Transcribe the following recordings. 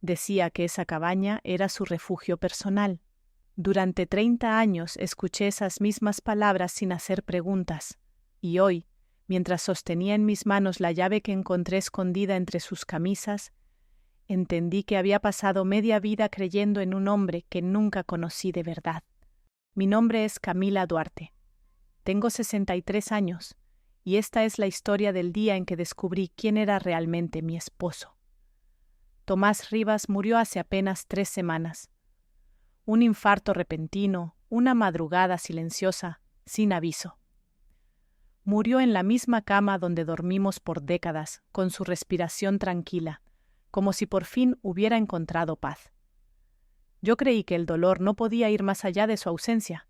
Decía que esa cabaña era su refugio personal. Durante 30 años escuché esas mismas palabras sin hacer preguntas, y hoy, mientras sostenía en mis manos la llave que encontré escondida entre sus camisas, entendí que había pasado media vida creyendo en un hombre que nunca conocí de verdad. Mi nombre es Camila Duarte. Tengo 63 años, y esta es la historia del día en que descubrí quién era realmente mi esposo. Tomás Rivas murió hace apenas 3 semanas. Un infarto repentino, una madrugada silenciosa, sin aviso. Murió en la misma cama donde dormimos por décadas, con su respiración tranquila, como si por fin hubiera encontrado paz. Yo creí que el dolor no podía ir más allá de su ausencia,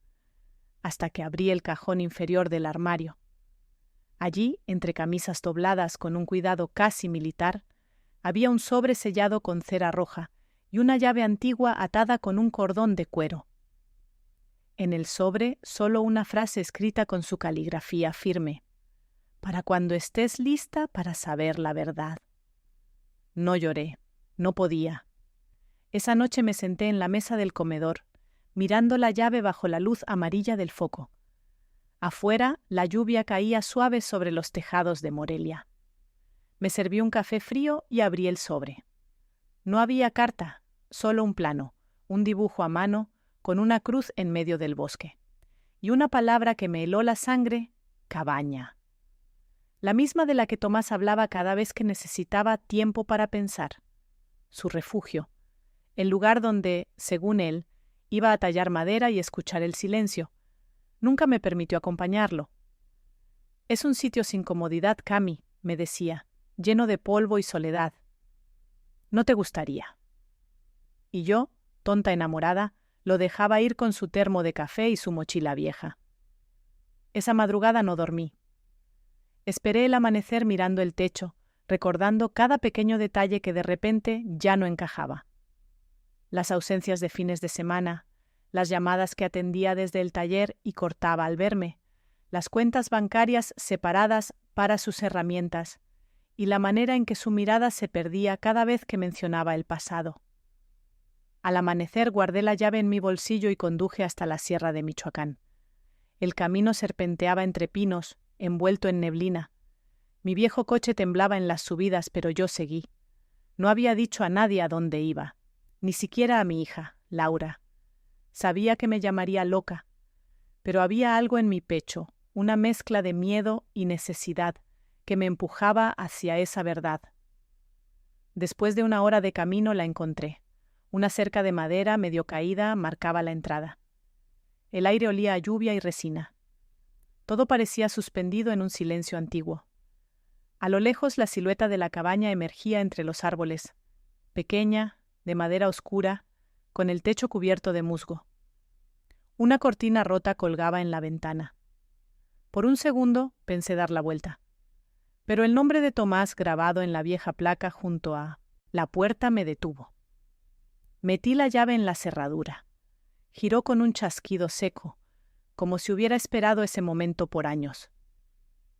hasta que abrí el cajón inferior del armario. Allí, entre camisas dobladas con un cuidado casi militar, había un sobre sellado con cera roja y una llave antigua atada con un cordón de cuero. En el sobre solo una frase escrita con su caligrafía firme: «Para cuando estés lista para saber la verdad». No lloré, no podía. Esa noche me senté en la mesa del comedor, mirando la llave bajo la luz amarilla del foco. Afuera, la lluvia caía suave sobre los tejados de Morelia. Me serví un café frío y abrí el sobre. No había carta, solo un plano, un dibujo a mano, con una cruz en medio del bosque. Y una palabra que me heló la sangre: cabaña. La misma de la que Tomás hablaba cada vez que necesitaba tiempo para pensar. Su refugio. El lugar donde, según él, iba a tallar madera y escuchar el silencio. Nunca me permitió acompañarlo. «Es un sitio sin comodidad, Cami», me decía, «lleno de polvo y soledad. No te gustaría». Y yo, tonta enamorada, lo dejaba ir con su termo de café y su mochila vieja. Esa madrugada no dormí. Esperé el amanecer mirando el techo, recordando cada pequeño detalle que de repente ya no encajaba. Las ausencias de fines de semana, las llamadas que atendía desde el taller y cortaba al verme, las cuentas bancarias separadas para sus herramientas, y la manera en que su mirada se perdía cada vez que mencionaba el pasado. Al amanecer guardé la llave en mi bolsillo y conduje hasta la sierra de Michoacán. El camino serpenteaba entre pinos, envuelto en neblina. Mi viejo coche temblaba en las subidas, pero yo seguí. No había dicho a nadie a dónde iba, ni siquiera a mi hija, Laura. Sabía que me llamaría loca, pero había algo en mi pecho, una mezcla de miedo y necesidad, que me empujaba hacia esa verdad. Después de una hora de camino la encontré. Una cerca de madera medio caída marcaba la entrada. El aire olía a lluvia y resina. Todo parecía suspendido en un silencio antiguo. A lo lejos la silueta de la cabaña emergía entre los árboles, pequeña, de madera oscura, con el techo cubierto de musgo. Una cortina rota colgaba en la ventana. Por un segundo pensé dar la vuelta, pero el nombre de Tomás grabado en la vieja placa junto a la puerta me detuvo. Metí la llave en la cerradura. Giró con un chasquido seco, como si hubiera esperado ese momento por años.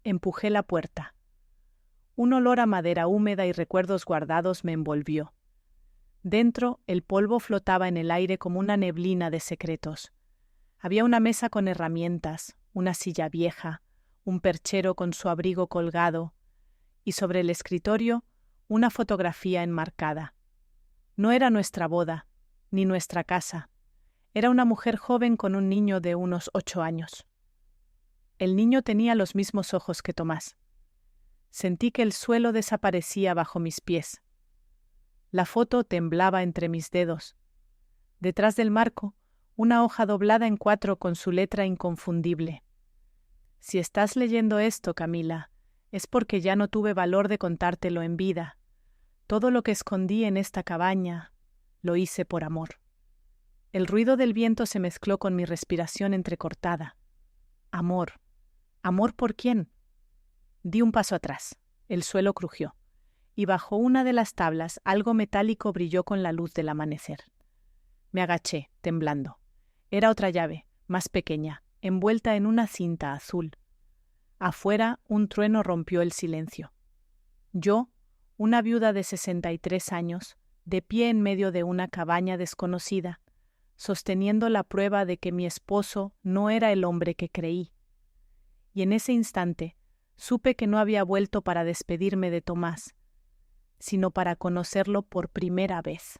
Empujé la puerta. Un olor a madera húmeda y recuerdos guardados me envolvió. Dentro, el polvo flotaba en el aire como una neblina de secretos. Había una mesa con herramientas, una silla vieja, un perchero con su abrigo colgado, y sobre el escritorio, una fotografía enmarcada. No era nuestra boda, ni nuestra casa. Era una mujer joven con un niño de unos 8 años. El niño tenía los mismos ojos que Tomás. Sentí que el suelo desaparecía bajo mis pies. La foto temblaba entre mis dedos. Detrás del marco, una hoja doblada en 4 con su letra inconfundible. Si estás leyendo esto, Camila, es porque ya no tuve valor de contártelo en vida. Todo lo que escondí en esta cabaña, lo hice por amor. El ruido del viento se mezcló con mi respiración entrecortada. Amor. ¿Amor por quién? Di un paso atrás. El suelo crujió, y bajo una de las tablas algo metálico brilló con la luz del amanecer. Me agaché, temblando. Era otra llave, más pequeña, envuelta en una cinta azul. Afuera, un trueno rompió el silencio. Yo, una viuda de 63 años, de pie en medio de una cabaña desconocida, sosteniendo la prueba de que mi esposo no era el hombre que creí. Y en ese instante supe que no había vuelto para despedirme de Tomás, sino para conocerlo por primera vez.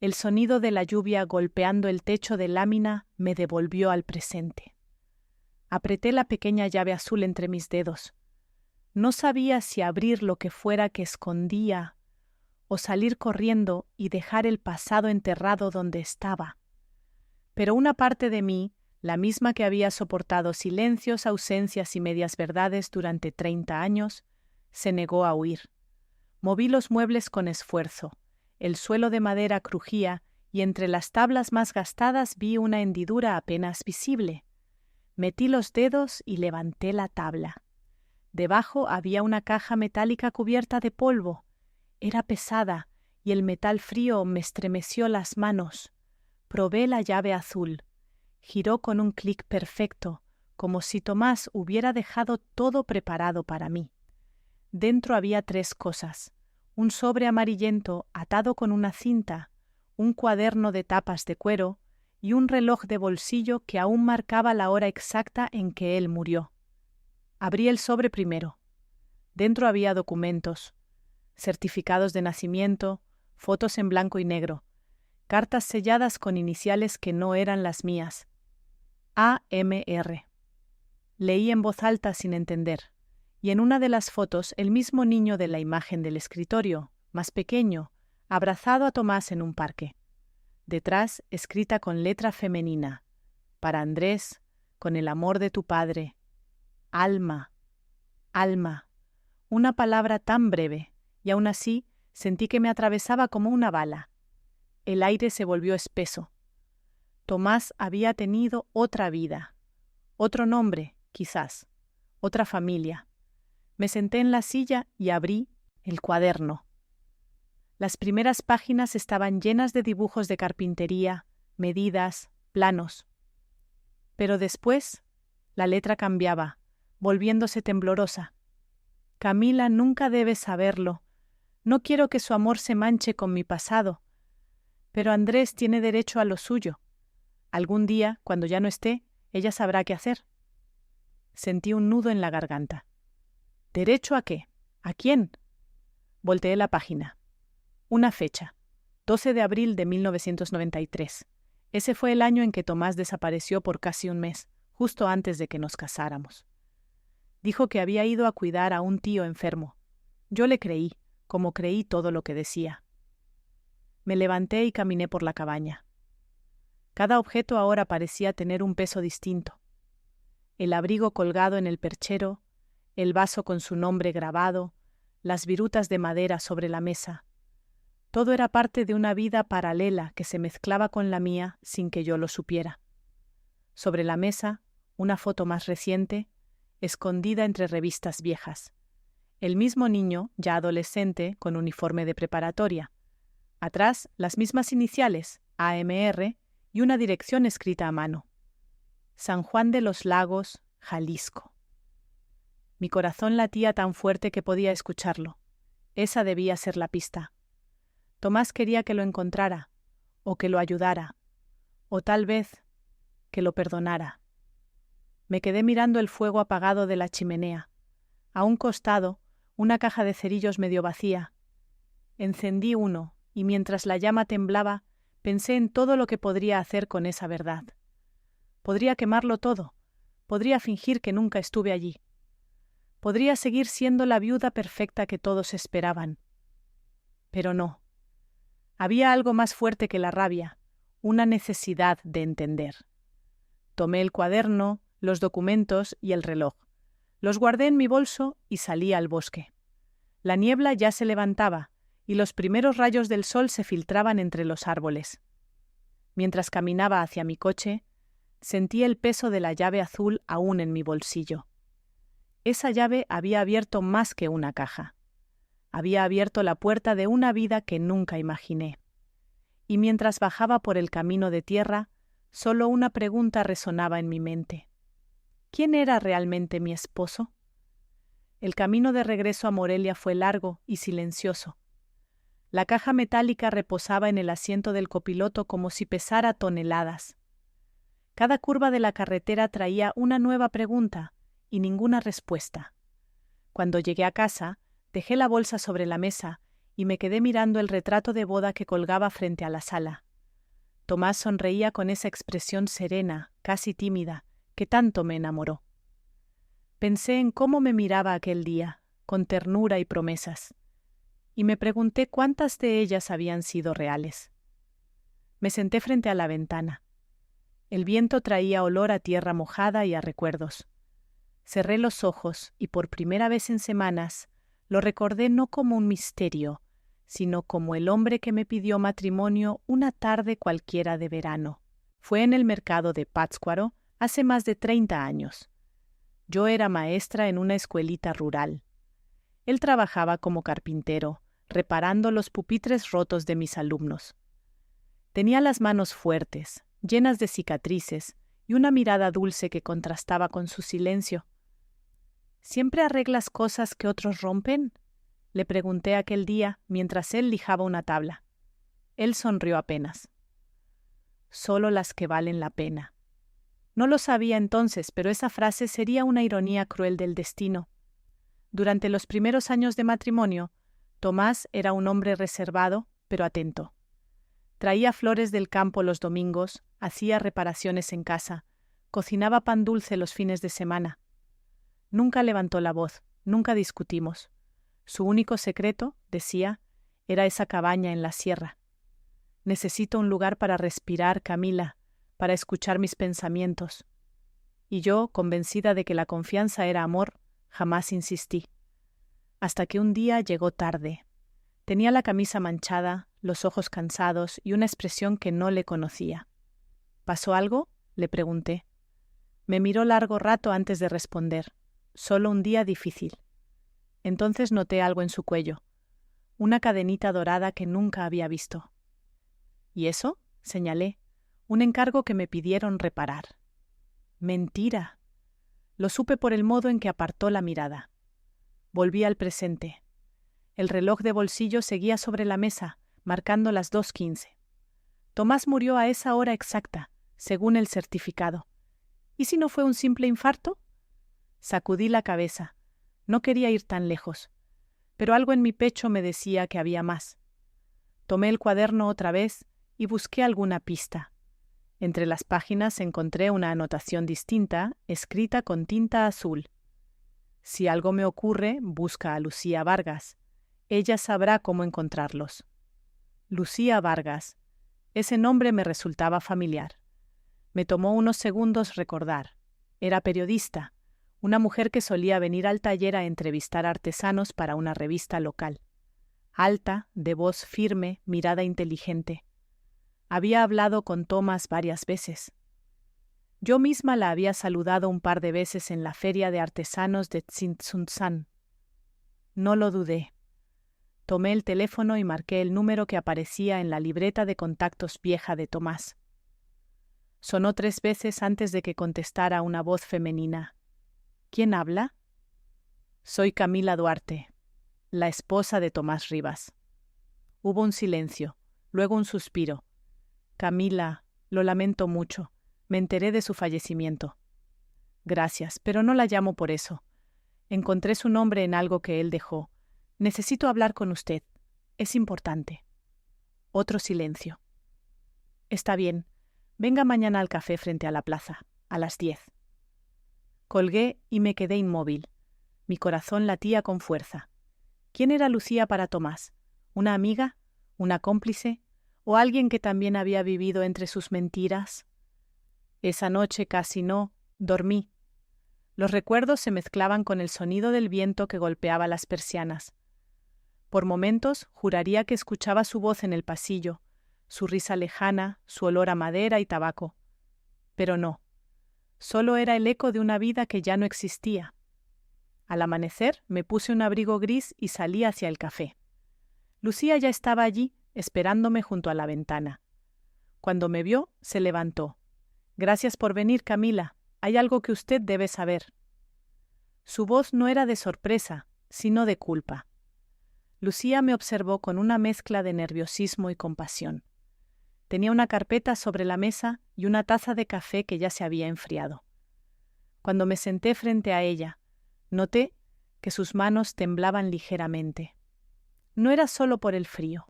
El sonido de la lluvia golpeando el techo de lámina me devolvió al presente. Apreté la pequeña llave azul entre mis dedos. No sabía si abrir lo que fuera que escondía o salir corriendo y dejar el pasado enterrado donde estaba. Pero una parte de mí, la misma que había soportado silencios, ausencias y medias verdades durante 30 años, se negó a huir. Moví los muebles con esfuerzo. El suelo de madera crujía y entre las tablas más gastadas vi una hendidura apenas visible. Metí los dedos y levanté la tabla. Debajo había una caja metálica cubierta de polvo. Era pesada y el metal frío me estremeció las manos. Probé la llave azul. Giró con un clic perfecto, como si Tomás hubiera dejado todo preparado para mí. Dentro había 3 cosas: un sobre amarillento atado con una cinta, un cuaderno de tapas de cuero y un reloj de bolsillo que aún marcaba la hora exacta en que él murió. Abrí el sobre primero. Dentro había documentos, certificados de nacimiento, fotos en blanco y negro, cartas selladas con iniciales que no eran las mías. A.M.R. Leí en voz alta sin entender, y en una de las fotos el mismo niño de la imagen del escritorio, más pequeño, abrazado a Tomás en un parque. Detrás, escrita con letra femenina: para Andrés, con el amor de tu padre. Alma, alma, una palabra tan breve, y aún así sentí que me atravesaba como una bala. El aire se volvió espeso. Tomás había tenido otra vida, otro nombre, quizás, otra familia. Me senté en la silla y abrí el cuaderno. Las primeras páginas estaban llenas de dibujos de carpintería, medidas, planos. Pero después, la letra cambiaba, volviéndose temblorosa. Camila nunca debe saberlo. No quiero que su amor se manche con mi pasado. Pero Andrés tiene derecho a lo suyo. Algún día, cuando ya no esté, ella sabrá qué hacer. Sentí un nudo en la garganta. ¿Derecho a qué? ¿A quién? Volteé la página. Una fecha: 12 de abril de 1993. Ese fue el año en que Tomás desapareció por casi un mes, justo antes de que nos casáramos. Dijo que había ido a cuidar a un tío enfermo. Yo le creí, como creí todo lo que decía. Me levanté y caminé por la cabaña. Cada objeto ahora parecía tener un peso distinto. El abrigo colgado en el perchero, el vaso con su nombre grabado, las virutas de madera sobre la mesa. Todo era parte de una vida paralela que se mezclaba con la mía sin que yo lo supiera. Sobre la mesa, una foto más reciente, escondida entre revistas viejas. El mismo niño, ya adolescente, con uniforme de preparatoria. Atrás, las mismas iniciales, A.M.R., y una dirección escrita a mano: San Juan de los Lagos, Jalisco. Mi corazón latía tan fuerte que podía escucharlo. Esa debía ser la pista. Tomás quería que lo encontrara, o que lo ayudara, o tal vez que lo perdonara. Me quedé mirando el fuego apagado de la chimenea. A un costado, una caja de cerillos medio vacía. Encendí uno, y mientras la llama temblaba, pensé en todo lo que podría hacer con esa verdad. Podría quemarlo todo. Podría fingir que nunca estuve allí. Podría seguir siendo la viuda perfecta que todos esperaban. Pero no. Había algo más fuerte que la rabia, una necesidad de entender. Tomé el cuaderno, los documentos y el reloj. Los guardé en mi bolso y salí al bosque. La niebla ya se levantaba y los primeros rayos del sol se filtraban entre los árboles. Mientras caminaba hacia mi coche, sentí el peso de la llave azul aún en mi bolsillo. Esa llave había abierto más que una caja. Había abierto la puerta de una vida que nunca imaginé. Y mientras bajaba por el camino de tierra, solo una pregunta resonaba en mi mente. ¿Quién era realmente mi esposo? El camino de regreso a Morelia fue largo y silencioso. La caja metálica reposaba en el asiento del copiloto como si pesara toneladas. Cada curva de la carretera traía una nueva pregunta y ninguna respuesta. Cuando llegué a casa, dejé la bolsa sobre la mesa y me quedé mirando el retrato de boda que colgaba frente a la sala. Tomás sonreía con esa expresión serena, casi tímida, que tanto me enamoró. Pensé en cómo me miraba aquel día, con ternura y promesas, y me pregunté cuántas de ellas habían sido reales. Me senté frente a la ventana. El viento traía olor a tierra mojada y a recuerdos. Cerré los ojos y por primera vez en semanas lo recordé no como un misterio, sino como el hombre que me pidió matrimonio una tarde cualquiera de verano. Fue en el mercado de Pátzcuaro hace más de 30 años. Yo era maestra en una escuelita rural. Él trabajaba como carpintero, reparando los pupitres rotos de mis alumnos. Tenía las manos fuertes, llenas de cicatrices, y una mirada dulce que contrastaba con su silencio. ¿Siempre arreglas cosas que otros rompen?, le pregunté aquel día mientras él lijaba una tabla. Él sonrió apenas. Solo las que valen la pena. No lo sabía entonces, pero esa frase sería una ironía cruel del destino. Durante los primeros años de matrimonio, Tomás era un hombre reservado, pero atento. Traía flores del campo los domingos, hacía reparaciones en casa, cocinaba pan dulce los fines de semana. Nunca levantó la voz, nunca discutimos. Su único secreto, decía, era esa cabaña en la sierra. Necesito un lugar para respirar, Camila, para escuchar mis pensamientos. Y yo, convencida de que la confianza era amor, jamás insistí. Hasta que un día llegó tarde. Tenía la camisa manchada, los ojos cansados y una expresión que no le conocía. ¿Pasó algo?, le pregunté. Me miró largo rato antes de responder. Solo un día difícil. Entonces noté algo en su cuello, una cadenita dorada que nunca había visto. ¿Y eso?, señalé, un encargo que me pidieron reparar. Mentira. Lo supe por el modo en que apartó la mirada. Volví al presente. El reloj de bolsillo seguía sobre la mesa, marcando las 2:15. Tomás murió a esa hora exacta, según el certificado. ¿Y si no fue un simple infarto? Sacudí la cabeza. No quería ir tan lejos, pero algo en mi pecho me decía que había más. Tomé el cuaderno otra vez y busqué alguna pista. Entre las páginas encontré una anotación distinta, escrita con tinta azul. Si algo me ocurre, busca a Lucía Vargas. Ella sabrá cómo encontrarlos. Lucía Vargas. Ese nombre me resultaba familiar. Me tomó unos segundos recordar. Era periodista. Una mujer que solía venir al taller a entrevistar artesanos para una revista local. Alta, de voz firme, mirada inteligente. Había hablado con Tomás varias veces. Yo misma la había saludado un par de veces en la feria de artesanos de Tzintzuntzán. No lo dudé. Tomé el teléfono y marqué el número que aparecía en la libreta de contactos vieja de Tomás. Sonó 3 veces antes de que contestara una voz femenina. ¿Quién habla? Soy Camila Duarte, la esposa de Tomás Rivas. Hubo un silencio, luego un suspiro. Camila, lo lamento mucho. Me enteré de su fallecimiento. Gracias, pero no la llamo por eso. Encontré su nombre en algo que él dejó. Necesito hablar con usted. Es importante. Otro silencio. Está bien. Venga mañana al café frente a la plaza, a las 10. Colgué y me quedé inmóvil. Mi corazón latía con fuerza. ¿Quién era Lucía para Tomás? ¿Una amiga? ¿Una cómplice? ¿O alguien que también había vivido entre sus mentiras? Esa noche casi no dormí. Los recuerdos se mezclaban con el sonido del viento que golpeaba las persianas. Por momentos juraría que escuchaba su voz en el pasillo, su risa lejana, su olor a madera y tabaco. Pero no. Solo era el eco de una vida que ya no existía. Al amanecer me puse un abrigo gris y salí hacia el café. Lucía ya estaba allí, esperándome junto a la ventana. Cuando me vio, se levantó. Gracias por venir, Camila. Hay algo que usted debe saber. Su voz no era de sorpresa, sino de culpa. Lucía me observó con una mezcla de nerviosismo y compasión. Tenía una carpeta sobre la mesa y una taza de café que ya se había enfriado. Cuando me senté frente a ella, noté que sus manos temblaban ligeramente. No era solo por el frío.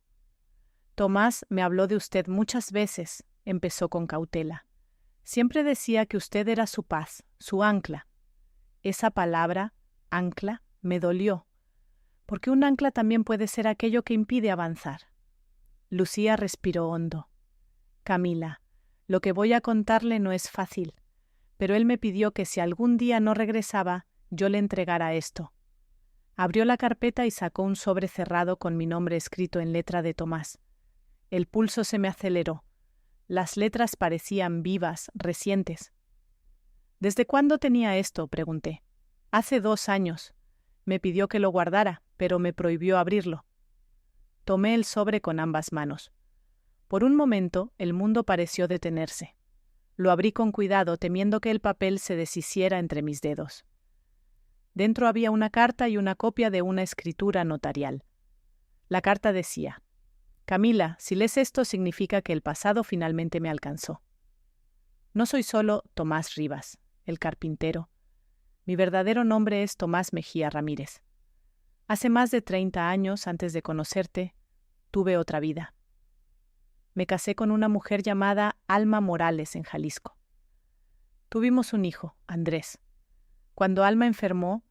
Tomás me habló de usted muchas veces, empezó con cautela. Siempre decía que usted era su paz, su ancla. Esa palabra, ancla, me dolió, porque un ancla también puede ser aquello que impide avanzar. Lucía respiró hondo. Camila, lo que voy a contarle no es fácil, pero él me pidió que si algún día no regresaba, yo le entregara esto. Abrió la carpeta y sacó un sobre cerrado con mi nombre escrito en letra de Tomás. El pulso se me aceleró. Las letras parecían vivas, recientes. ¿Desde cuándo tenía esto?, pregunté. Hace 2 años. Me pidió que lo guardara, pero me prohibió abrirlo. Tomé el sobre con ambas manos. Por un momento, el mundo pareció detenerse. Lo abrí con cuidado, temiendo que el papel se deshiciera entre mis dedos. Dentro había una carta y una copia de una escritura notarial. La carta decía: Camila, si lees esto significa que el pasado finalmente me alcanzó. No soy solo Tomás Rivas, el carpintero. Mi verdadero nombre es Tomás Mejía Ramírez. Hace más de 30 años, antes de conocerte, tuve otra vida. Me casé con una mujer llamada Alma Morales en Jalisco. Tuvimos un hijo, Andrés. Cuando Alma enfermó,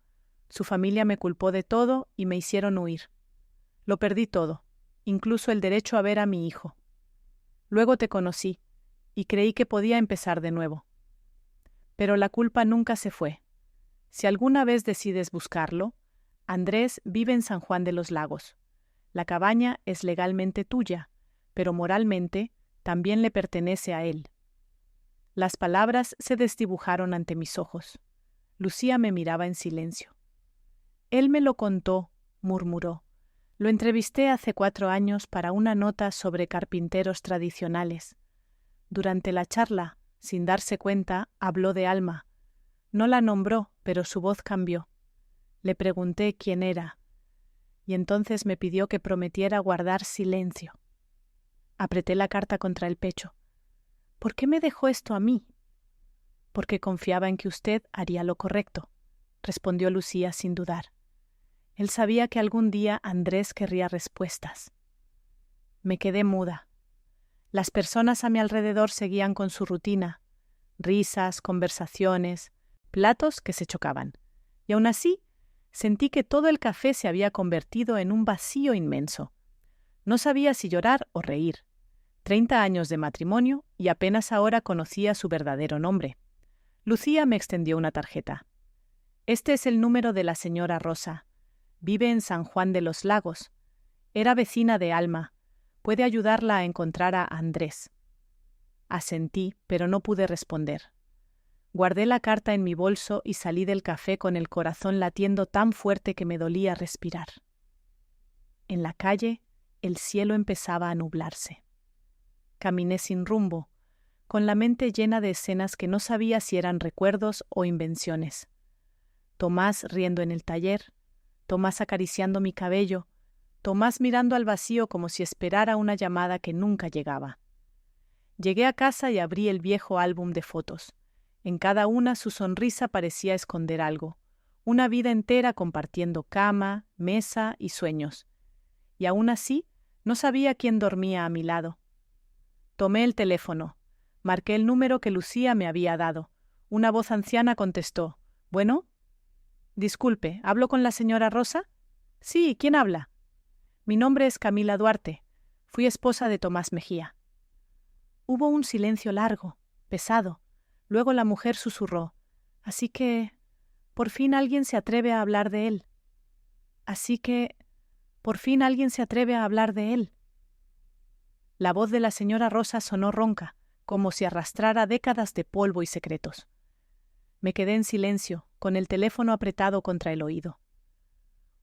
su familia me culpó de todo y me hicieron huir. Lo perdí todo, incluso el derecho a ver a mi hijo. Luego te conocí y creí que podía empezar de nuevo. Pero la culpa nunca se fue. Si alguna vez decides buscarlo, Andrés vive en San Juan de los Lagos. La cabaña es legalmente tuya, pero moralmente también le pertenece a él. Las palabras se desdibujaron ante mis ojos. Lucía me miraba en silencio. Él me lo contó, murmuró. Lo entrevisté hace 4 años para una nota sobre carpinteros tradicionales. Durante la charla, sin darse cuenta, habló de Alma. No la nombró, pero su voz cambió. Le pregunté quién era, y entonces me pidió que prometiera guardar silencio. Apreté la carta contra el pecho. ¿Por qué me dejó esto a mí? Porque confiaba en que usted haría lo correcto, respondió Lucía sin dudar. Él sabía que algún día Andrés querría respuestas. Me quedé muda. Las personas a mi alrededor seguían con su rutina, risas, conversaciones, platos que se chocaban. Y aún así, sentí que todo el café se había convertido en un vacío inmenso. No sabía si llorar o reír. 30 años de matrimonio y apenas ahora conocía su verdadero nombre. Lucía me extendió una tarjeta. Este es el número de la señora Rosa. Vive en San Juan de los Lagos. Era vecina de Alma. Puede ayudarla a encontrar a Andrés. Asentí, pero no pude responder. Guardé la carta en mi bolso y salí del café con el corazón latiendo tan fuerte que me dolía respirar. En la calle, el cielo empezaba a nublarse. Caminé sin rumbo, con la mente llena de escenas que no sabía si eran recuerdos o invenciones. Tomás riendo en el taller, Tomás acariciando mi cabello, Tomás mirando al vacío como si esperara una llamada que nunca llegaba. Llegué a casa y abrí el viejo álbum de fotos. En cada una su sonrisa parecía esconder algo, una vida entera compartiendo cama, mesa y sueños. Y aún así, no sabía quién dormía a mi lado. Tomé el teléfono. Marqué el número que Lucía me había dado. Una voz anciana contestó. ¿Bueno? Disculpe, ¿hablo con la señora Rosa? Sí, ¿quién habla? Mi nombre es Camila Duarte. Fui esposa de Tomás Mejía. Hubo un silencio largo, pesado. Luego la mujer susurró. Así que, por fin alguien se atreve a hablar de él. Así que, por fin alguien se atreve a hablar de él. La voz de la señora Rosa sonó ronca, como si arrastrara décadas de polvo y secretos. Me quedé en silencio, con el teléfono apretado contra el oído.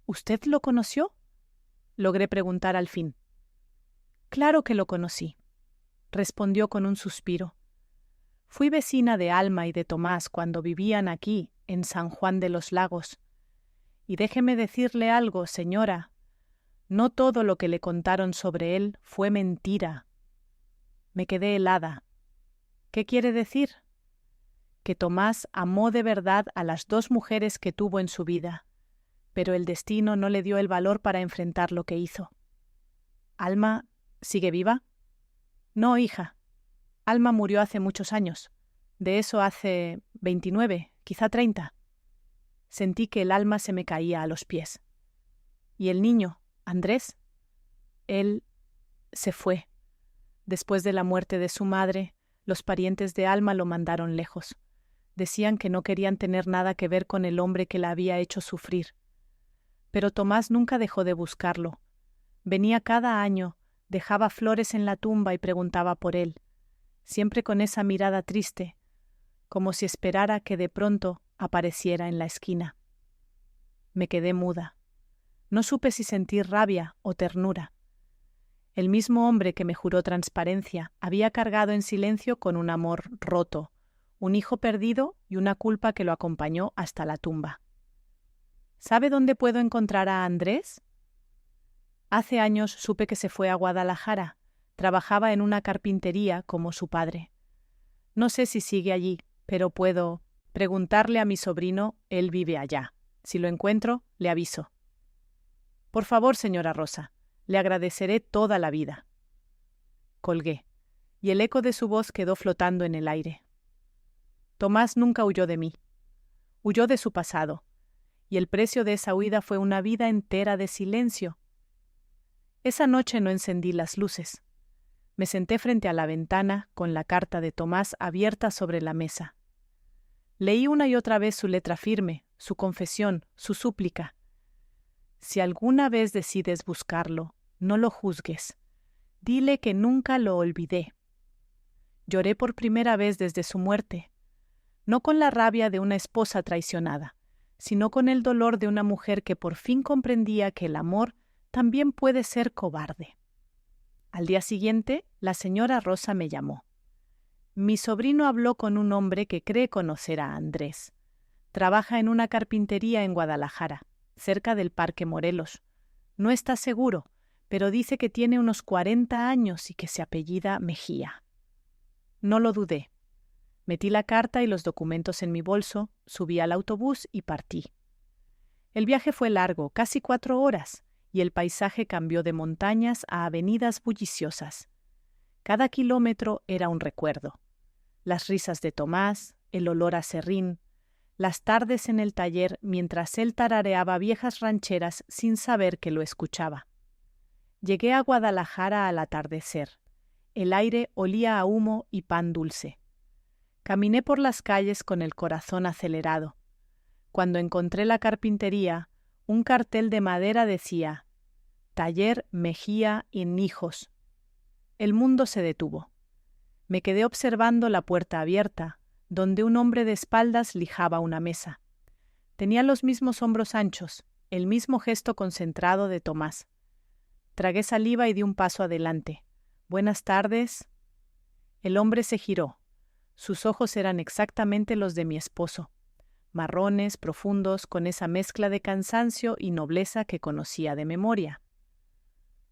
¿Usted lo conoció? Logré preguntar al fin. Claro que lo conocí, respondió con un suspiro. Fui vecina de Alma y de Tomás cuando vivían aquí, en San Juan de los Lagos. Y déjeme decirle algo, señora. No todo lo que le contaron sobre él fue mentira. Me quedé helada. ¿Qué quiere decir? Que Tomás amó de verdad a las 2 mujeres que tuvo en su vida, pero el destino no le dio el valor para enfrentar lo que hizo. ¿Alma sigue viva? No, hija. Alma murió hace muchos años. De eso hace 29, quizá 30. Sentí que el alma se me caía a los pies. ¿Y el niño, Andrés? Él se fue. Después de la muerte de su madre, los parientes de Alma lo mandaron lejos. Decían que no querían tener nada que ver con el hombre que la había hecho sufrir. Pero Tomás nunca dejó de buscarlo. Venía cada año, dejaba flores en la tumba y preguntaba por él, siempre con esa mirada triste, como si esperara que de pronto apareciera en la esquina. Me quedé muda. No supe si sentir rabia o ternura. El mismo hombre que me juró transparencia había cargado en silencio con un amor roto, un hijo perdido y una culpa que lo acompañó hasta la tumba. ¿Sabe dónde puedo encontrar a Andrés? Hace años supe que se fue a Guadalajara. Trabajaba en una carpintería como su padre. No sé si sigue allí, pero puedo preguntarle a mi sobrino, él vive allá. Si lo encuentro, le aviso. Por favor, señora Rosa, le agradeceré toda la vida. Colgué, y el eco de su voz quedó flotando en el aire. Tomás nunca huyó de mí. Huyó de su pasado, y el precio de esa huida fue una vida entera de silencio. Esa noche no encendí las luces. Me senté frente a la ventana con la carta de Tomás abierta sobre la mesa. Leí una y otra vez su letra firme, su confesión, su súplica. Si alguna vez decides buscarlo, no lo juzgues. Dile que nunca lo olvidé. Lloré por primera vez desde su muerte, no con la rabia de una esposa traicionada, sino con el dolor de una mujer que por fin comprendía que el amor también puede ser cobarde. Al día siguiente, la señora Rosa me llamó. Mi sobrino habló con un hombre que cree conocer a Andrés. Trabaja en una carpintería en Guadalajara, cerca del Parque Morelos. No está seguro, pero dice que tiene unos 40 años y que se apellida Mejía. No lo dudé. Metí la carta y los documentos en mi bolso, subí al autobús y partí. El viaje fue largo, casi 4 horas, y el paisaje cambió de montañas a avenidas bulliciosas. Cada kilómetro era un recuerdo. Las risas de Tomás, el olor a serrín, las tardes en el taller mientras él tarareaba viejas rancheras sin saber que lo escuchaba. Llegué a Guadalajara al atardecer. El aire olía a humo y pan dulce. Caminé por las calles con el corazón acelerado. Cuando encontré la carpintería, un cartel de madera decía: Taller Mejía en Hijos. El mundo se detuvo. Me quedé observando la puerta abierta, donde un hombre de espaldas lijaba una mesa. Tenía los mismos hombros anchos, el mismo gesto concentrado de Tomás. Tragué saliva y di un paso adelante. «Buenas tardes». El hombre se giró. Sus ojos eran exactamente los de mi esposo, marrones, profundos, con esa mezcla de cansancio y nobleza que conocía de memoria.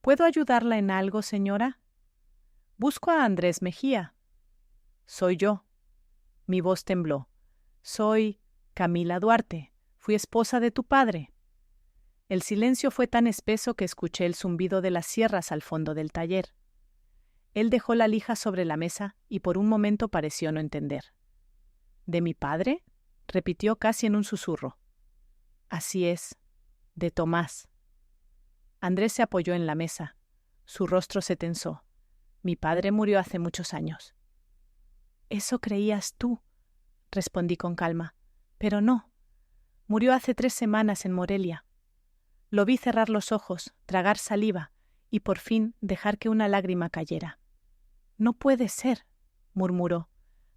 «¿Puedo ayudarla en algo, señora?» «Busco a Andrés Mejía». «Soy yo». Mi voz tembló. «Soy Camila Duarte. Fui esposa de tu padre». El silencio fue tan espeso que escuché el zumbido de las sierras al fondo del taller. Él dejó la lija sobre la mesa y por un momento pareció no entender. «¿De mi padre?», repitió casi en un susurro. «Así es, de Tomás». Andrés se apoyó en la mesa. Su rostro se tensó. «Mi padre murió hace muchos años». «Eso creías tú», respondí con calma. «Pero no. Murió hace 3 semanas en Morelia». Lo vi cerrar los ojos, tragar saliva y por fin dejar que una lágrima cayera. «No puede ser», murmuró.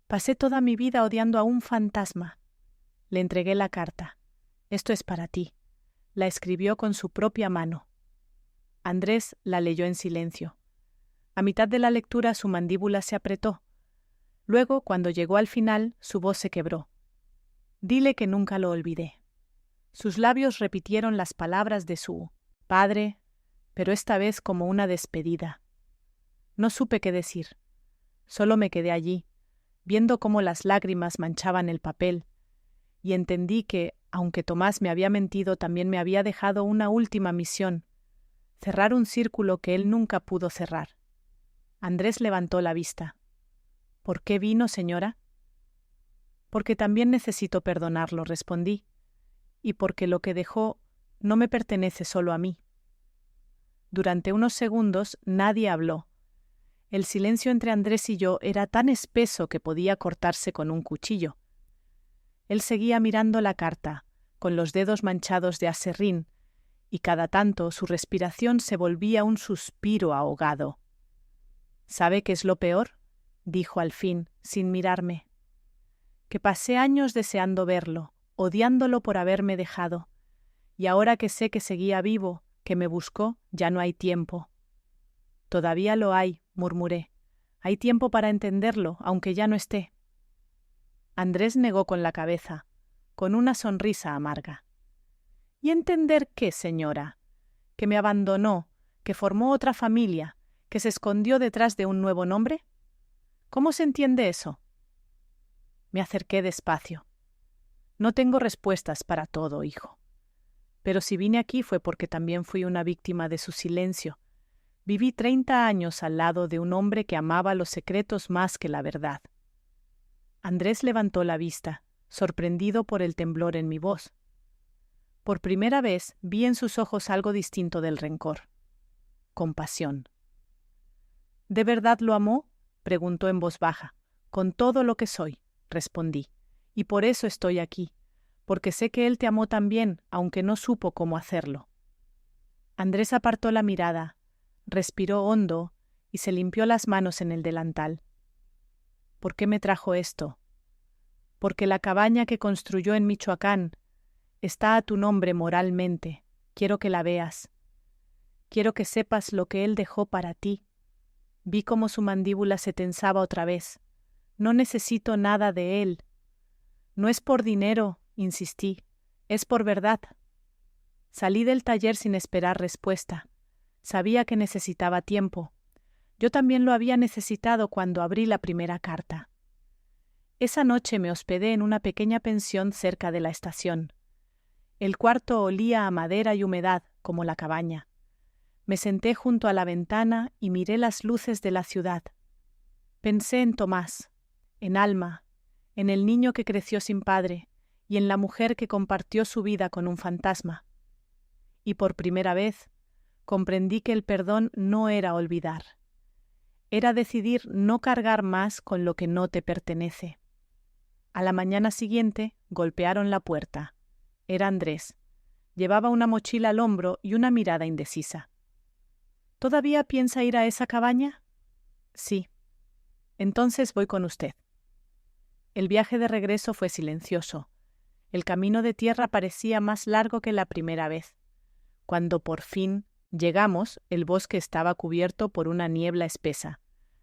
«Pasé toda mi vida odiando a un fantasma». Le entregué la carta. «Esto es para ti». La escribió con su propia mano. Andrés la leyó en silencio. A mitad de la lectura su mandíbula se apretó. Luego, cuando llegó al final, su voz se quebró. «Dile que nunca lo olvidé». Sus labios repitieron las palabras de su padre, pero esta vez como una despedida. No supe qué decir. Solo me quedé allí, viendo cómo las lágrimas manchaban el papel, y entendí que, aunque Tomás me había mentido, también me había dejado una última misión: cerrar un círculo que él nunca pudo cerrar. Andrés levantó la vista. —¿Por qué vino, señora? —Porque también necesito perdonarlo —respondí—, y porque lo que dejó no me pertenece solo a mí. Durante unos segundos nadie habló. El silencio entre Andrés y yo era tan espeso que podía cortarse con un cuchillo. Él seguía mirando la carta, con los dedos manchados de aserrín, y cada tanto su respiración se volvía un suspiro ahogado. —¿Sabe qué es lo peor? —dijo al fin, sin mirarme—. Que pasé años deseando verlo, odiándolo por haberme dejado, y ahora que sé que seguía vivo, que me buscó, ya no hay tiempo. —Todavía lo hay —murmuré—. Hay tiempo para entenderlo, aunque ya no esté. Andrés negó con la cabeza, con una sonrisa amarga. —¿Y entender qué, señora? ¿Que me abandonó, que formó otra familia, que se escondió detrás de un nuevo nombre? ¿Cómo se entiende eso? Me acerqué despacio. No tengo respuestas para todo, hijo. Pero si vine aquí fue porque también fui una víctima de su silencio. Viví 30 años al lado de un hombre que amaba los secretos más que la verdad. Andrés levantó la vista, sorprendido por el temblor en mi voz. Por primera vez vi en sus ojos algo distinto del rencor. Compasión. —¿De verdad lo amó? —preguntó en voz baja. —Con todo lo que soy —respondí—, y por eso estoy aquí, porque sé que él te amó también, aunque no supo cómo hacerlo. Andrés apartó la mirada, respiró hondo y se limpió las manos en el delantal. —¿Por qué me trajo esto? Porque la cabaña que construyó en Michoacán está a tu nombre moralmente. Quiero que la veas. Quiero que sepas lo que él dejó para ti. Vi cómo su mandíbula se tensaba otra vez. No necesito nada de él. No es por dinero, insistí, es por verdad. Salí del taller sin esperar respuesta. Sabía que necesitaba tiempo. Yo también lo había necesitado cuando abrí la primera carta. Esa noche me hospedé en una pequeña pensión cerca de la estación. El cuarto olía a madera y humedad, como la cabaña. Me senté junto a la ventana y miré las luces de la ciudad. Pensé en Tomás, en Alma, en el niño que creció sin padre y en la mujer que compartió su vida con un fantasma. Y por primera vez comprendí que el perdón no era olvidar. Era decidir no cargar más con lo que no te pertenece. A la mañana siguiente golpearon la puerta. Era Andrés. Llevaba una mochila al hombro y una mirada indecisa. —¿Todavía piensa ir a esa cabaña? —Sí. —Entonces voy con usted. El viaje de regreso fue silencioso. El camino de tierra parecía más largo que la primera vez. Cuando por fin llegamos, el bosque estaba cubierto por una niebla espesa.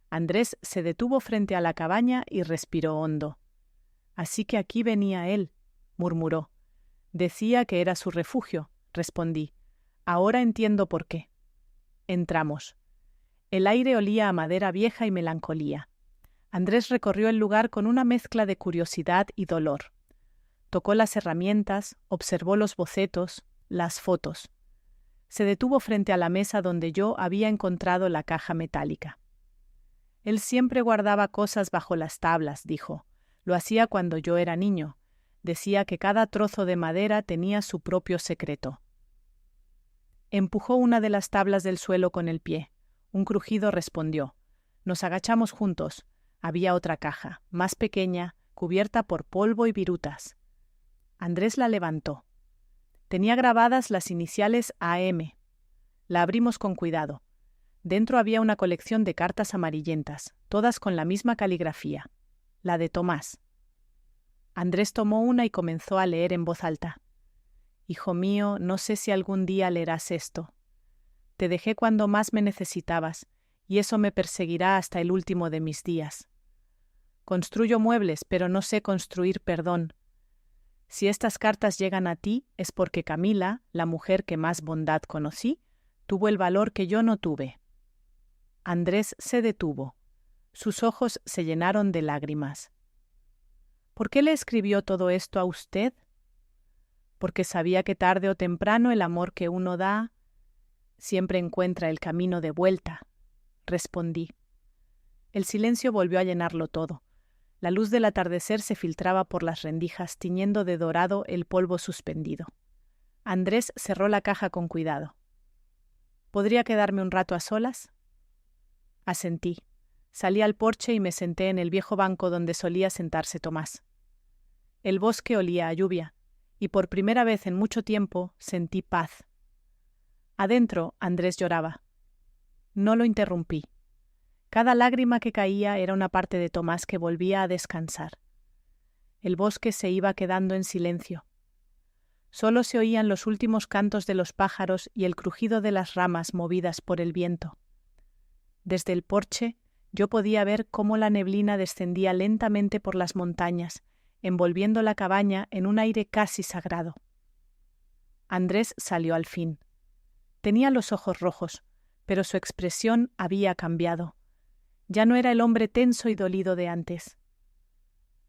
Andrés se detuvo frente a la cabaña y respiró hondo. —Así que aquí venía él —murmuró. —Decía que era su refugio —respondí—. Ahora entiendo por qué. Entramos. El aire olía a madera vieja y melancolía. Andrés recorrió el lugar con una mezcla de curiosidad y dolor. Tocó las herramientas, observó los bocetos, las fotos. Se detuvo frente a la mesa donde yo había encontrado la caja metálica. Él siempre guardaba cosas bajo las tablas, dijo. Lo hacía cuando yo era niño. Decía que cada trozo de madera tenía su propio secreto. Empujó una de las tablas del suelo con el pie. Un crujido respondió. Nos agachamos juntos. Había otra caja, más pequeña, cubierta por polvo y virutas. Andrés la levantó. Tenía grabadas las iniciales AM. La abrimos con cuidado. Dentro había una colección de cartas amarillentas, todas con la misma caligrafía, la de Tomás. Andrés tomó una y comenzó a leer en voz alta. Hijo mío, no sé si algún día leerás esto. Te dejé cuando más me necesitabas, y eso me perseguirá hasta el último de mis días. Construyo muebles, pero no sé construir perdón. Si estas cartas llegan a ti, es porque Camila, la mujer que más bondad conocí, Tuvo el valor que yo no tuve. Andrés se detuvo. Sus ojos se llenaron de lágrimas. ¿Por qué le escribió todo esto a usted? Porque sabía que tarde o temprano el amor que uno da siempre encuentra el camino de vuelta, respondí. El silencio volvió a llenarlo todo. La luz del atardecer se filtraba por las rendijas, tiñendo de dorado el polvo suspendido. Andrés cerró la caja con cuidado. ¿Podría quedarme un rato a solas? Asentí. Salí al porche y me senté en el viejo banco donde solía sentarse Tomás. El bosque olía a lluvia, y por primera vez en mucho tiempo sentí paz. Adentro, Andrés lloraba. No lo interrumpí. Cada lágrima que caía era una parte de Tomás que volvía a descansar. El bosque se iba quedando en silencio. Solo se oían los últimos cantos de los pájaros y el crujido de las ramas movidas por el viento. Desde el porche yo podía ver cómo la neblina descendía lentamente por las montañas, envolviendo la cabaña en un aire casi sagrado. Andrés salió al fin. Tenía los ojos rojos, pero su expresión había cambiado. Ya no era el hombre tenso y dolido de antes.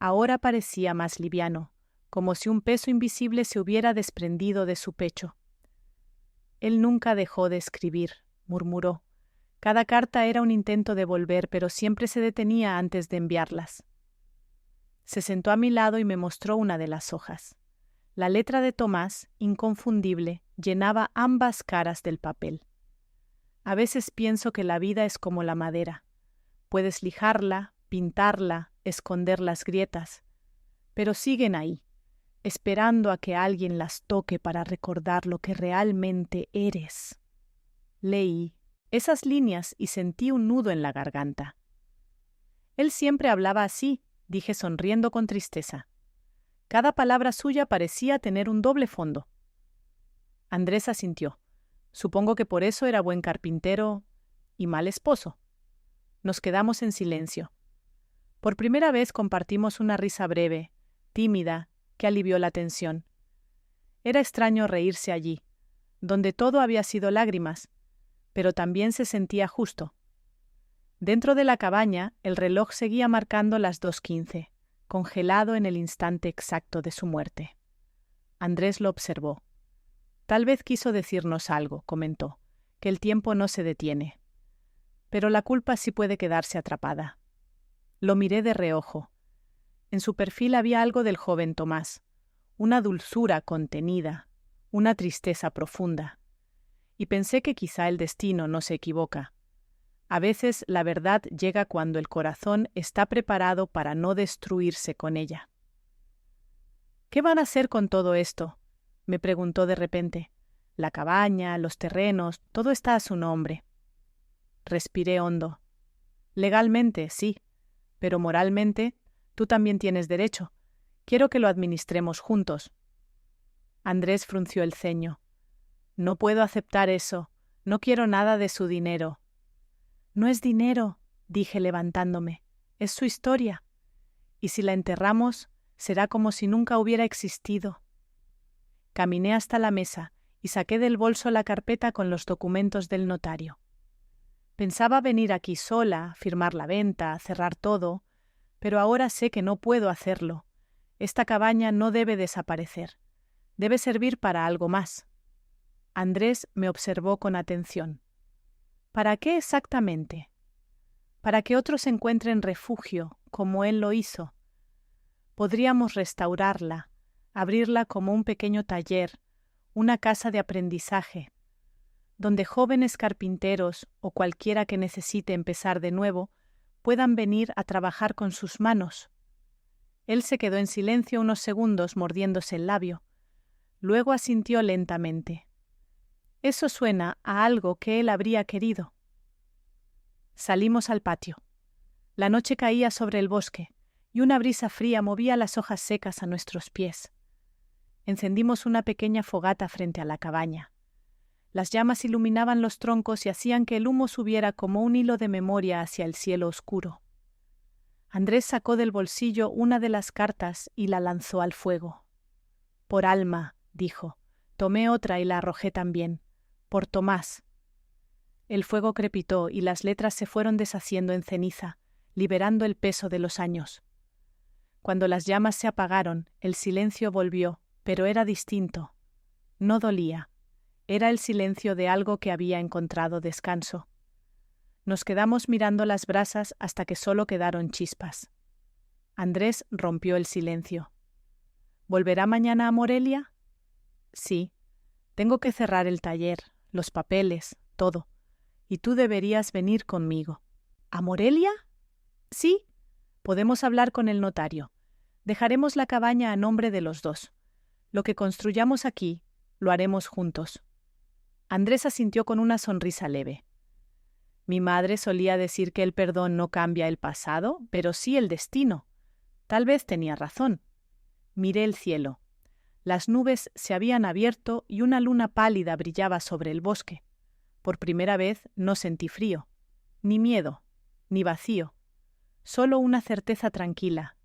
Ahora parecía más liviano, como si un peso invisible se hubiera desprendido de su pecho. Él nunca dejó de escribir, murmuró. Cada carta era un intento de volver, pero siempre se detenía antes de enviarlas. Se sentó a mi lado y me mostró una de las hojas. La letra de Tomás, inconfundible, llenaba ambas caras del papel. A veces pienso que la vida es como la madera. Puedes lijarla, pintarla, esconder las grietas, pero siguen ahí, esperando a que alguien las toque para recordar lo que realmente eres. Leí esas líneas y sentí un nudo en la garganta. Él siempre hablaba así, dije sonriendo con tristeza. Cada palabra suya parecía tener un doble fondo. Andrés asintió. Supongo que por eso era buen carpintero y mal esposo. Nos quedamos en silencio. Por primera vez compartimos una risa breve, tímida, que alivió la tensión. Era extraño reírse allí, donde todo había sido lágrimas, pero también se sentía justo. Dentro de la cabaña, el reloj seguía marcando las 2:15, congelado en el instante exacto de su muerte. Andrés lo observó. Tal vez quiso decirnos algo, comentó, que el tiempo no se detiene. Pero la culpa sí puede quedarse atrapada. Lo miré de reojo. En su perfil había algo del joven Tomás, una dulzura contenida, una tristeza profunda. Y pensé que quizá el destino no se equivoca. A veces la verdad llega cuando el corazón está preparado para no destruirse con ella. ¿Qué van a hacer con todo esto?, me preguntó de repente. La cabaña, los terrenos, todo está a su nombre. Respiré hondo. Legalmente, sí, pero moralmente, tú también tienes derecho. Quiero que lo administremos juntos. Andrés frunció el ceño. No puedo aceptar eso. No quiero nada de su dinero. No es dinero, dije levantándome. Es su historia. Y si la enterramos, será como si nunca hubiera existido. Caminé hasta la mesa y saqué del bolso la carpeta con los documentos del notario. Pensaba venir aquí sola, firmar la venta, cerrar todo, pero ahora sé que no puedo hacerlo. Esta cabaña no debe desaparecer. Debe servir para algo más. Andrés me observó con atención. ¿Para qué exactamente? Para que otros encuentren refugio, como él lo hizo. Podríamos restaurarla, abrirla como un pequeño taller, una casa de aprendizaje, donde jóvenes carpinteros o cualquiera que necesite empezar de nuevo puedan venir a trabajar con sus manos. Él se quedó en silencio unos segundos mordiéndose el labio. Luego asintió lentamente. Eso suena a algo que él habría querido. Salimos al patio. La noche caía sobre el bosque y una brisa fría movía las hojas secas a nuestros pies. Encendimos una pequeña fogata frente a la cabaña. Las llamas iluminaban los troncos y hacían que el humo subiera como un hilo de memoria hacia el cielo oscuro. Andrés sacó del bolsillo una de las cartas y la lanzó al fuego. Por Alma, dijo. Tomé otra y la arrojé también. Por Tomás. El fuego crepitó y las letras se fueron deshaciendo en ceniza, liberando el peso de los años. Cuando las llamas se apagaron, el silencio volvió, pero era distinto. No dolía. Era el silencio de algo que había encontrado descanso. Nos quedamos mirando las brasas hasta que solo quedaron chispas. Andrés rompió el silencio. ¿Volverá mañana a Morelia? Sí. Tengo que cerrar el taller, los papeles, todo. Y tú deberías venir conmigo. ¿A Morelia? Sí. Podemos hablar con el notario. Dejaremos la cabaña a nombre de los dos. Lo que construyamos aquí, lo haremos juntos. Andrés asintió con una sonrisa leve. Mi madre solía decir que el perdón no cambia el pasado, pero sí el destino. Tal vez tenía razón. Miré el cielo. Las nubes se habían abierto y una luna pálida brillaba sobre el bosque. Por primera vez no sentí frío, ni miedo, ni vacío. Solo una certeza tranquila.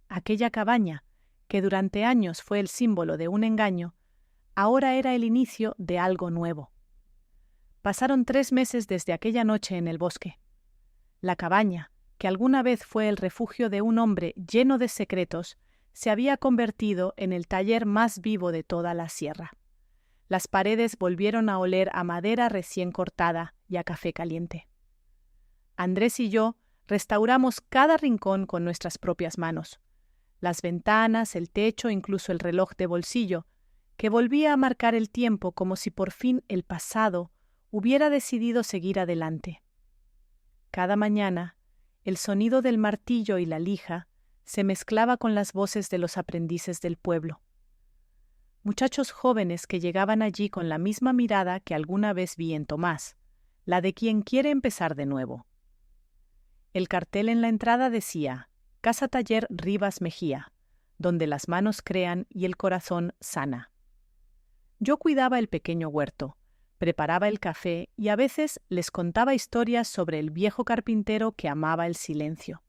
Aquella cabaña, que durante años fue el símbolo de un engaño, ahora era el inicio de algo nuevo. Pasaron 3 meses desde aquella noche en el bosque. La cabaña, que alguna vez fue el refugio de un hombre lleno de secretos, se había convertido en el taller más vivo de toda la sierra. Las paredes volvieron a oler a madera recién cortada y a café caliente. Andrés y yo restauramos cada rincón con nuestras propias manos. Las ventanas, el techo, incluso el reloj de bolsillo, que volvía a marcar el tiempo como si por fin el pasado hubiera decidido seguir adelante. Cada mañana, el sonido del martillo y la lija se mezclaba con las voces de los aprendices del pueblo. Muchachos jóvenes que llegaban allí con la misma mirada que alguna vez vi en Tomás, la de quien quiere empezar de nuevo. El cartel en la entrada decía: Casa Taller Rivas Mejía, donde las manos crean y el corazón sana. Yo cuidaba el pequeño huerto, preparaba el café y a veces les contaba historias sobre el viejo carpintero que amaba el silencio.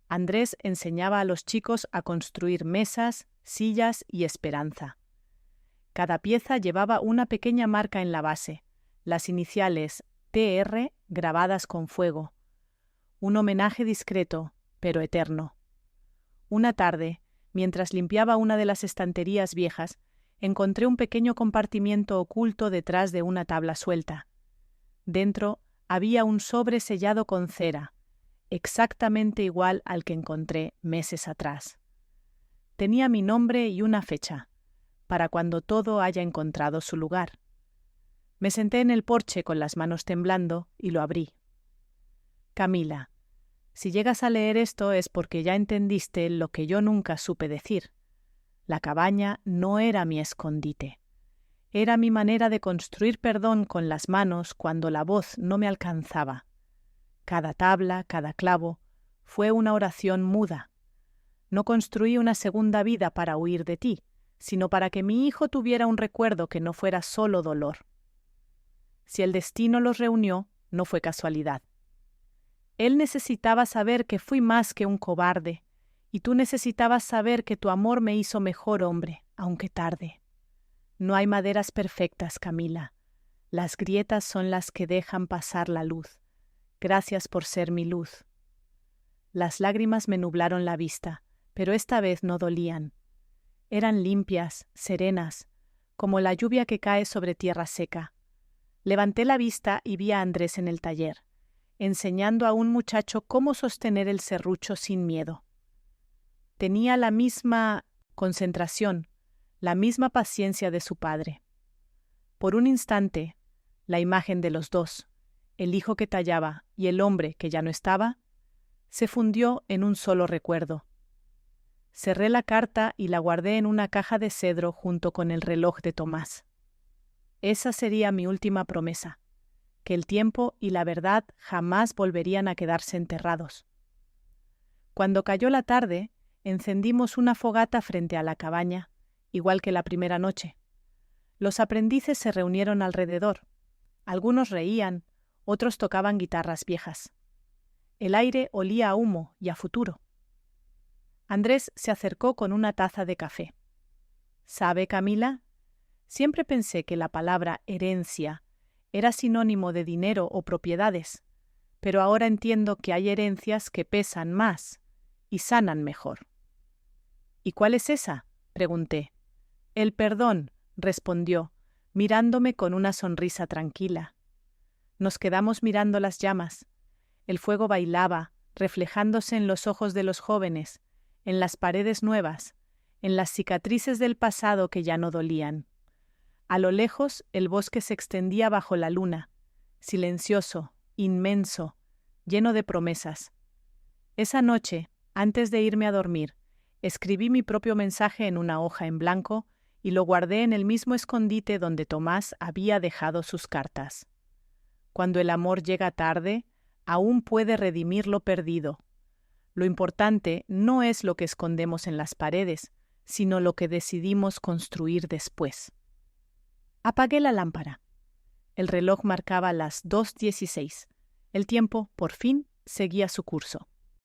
Andrés enseñaba a los chicos a construir mesas, sillas y esperanza. Cada pieza llevaba una pequeña marca en la base, las iniciales TR grabadas con fuego. Un homenaje discreto, pero eterno. Una tarde, mientras limpiaba una de las estanterías viejas, encontré un pequeño compartimiento oculto detrás de una tabla suelta. Dentro había un sobre sellado con cera, exactamente igual al que encontré meses atrás. Tenía mi nombre y una fecha, para cuando todo haya encontrado su lugar. Me senté en el porche con las manos temblando y lo abrí. Camila, si llegas a leer esto es porque ya entendiste lo que yo nunca supe decir. La cabaña no era mi escondite. Era mi manera de construir perdón con las manos cuando la voz no me alcanzaba. Cada tabla, cada clavo, fue una oración muda. No construí una segunda vida para huir de ti, sino para que mi hijo tuviera un recuerdo que no fuera solo dolor. Si el destino los reunió, no fue casualidad. Él necesitaba saber que fui más que un cobarde, y tú necesitabas saber que tu amor me hizo mejor hombre, aunque tarde. No hay maderas perfectas, Camila. Las grietas son las que dejan pasar la luz. Gracias por ser mi luz. Las lágrimas me nublaron la vista, pero esta vez no dolían. Eran limpias, serenas, como la lluvia que cae sobre tierra seca. Levanté la vista y vi a Andrés en el taller, enseñando a un muchacho cómo sostener el serrucho sin miedo. Tenía la misma concentración, la misma paciencia de su padre. Por un instante, la imagen de los dos, el hijo que tallaba y el hombre que ya no estaba, se fundió en un solo recuerdo. Cerré la carta y la guardé en una caja de cedro junto con el reloj de Tomás. Esa sería mi última promesa, que el tiempo y la verdad jamás volverían a quedarse enterrados. Cuando cayó la tarde, encendimos una fogata frente a la cabaña, igual que la primera noche. Los aprendices se reunieron alrededor. Algunos reían, otros tocaban guitarras viejas. El aire olía a humo y a futuro. Andrés se acercó con una taza de café. ¿Sabe, Camila? Siempre pensé que la palabra herencia era sinónimo de dinero o propiedades, pero ahora entiendo que hay herencias que pesan más y sanan mejor. ¿Y cuál es esa?, pregunté. El perdón, respondió, mirándome con una sonrisa tranquila. Nos quedamos mirando las llamas. El fuego bailaba, reflejándose en los ojos de los jóvenes, en las paredes nuevas, en las cicatrices del pasado que ya no dolían. A lo lejos, el bosque se extendía bajo la luna, silencioso, inmenso, lleno de promesas. Esa noche, antes de irme a dormir, escribí mi propio mensaje en una hoja en blanco y lo guardé en el mismo escondite donde Tomás había dejado sus cartas. Cuando el amor llega tarde, aún puede redimir lo perdido. Lo importante no es lo que escondemos en las paredes, sino lo que decidimos construir después. Apagué la lámpara. El reloj marcaba las 2:16. El tiempo, por fin, seguía su curso.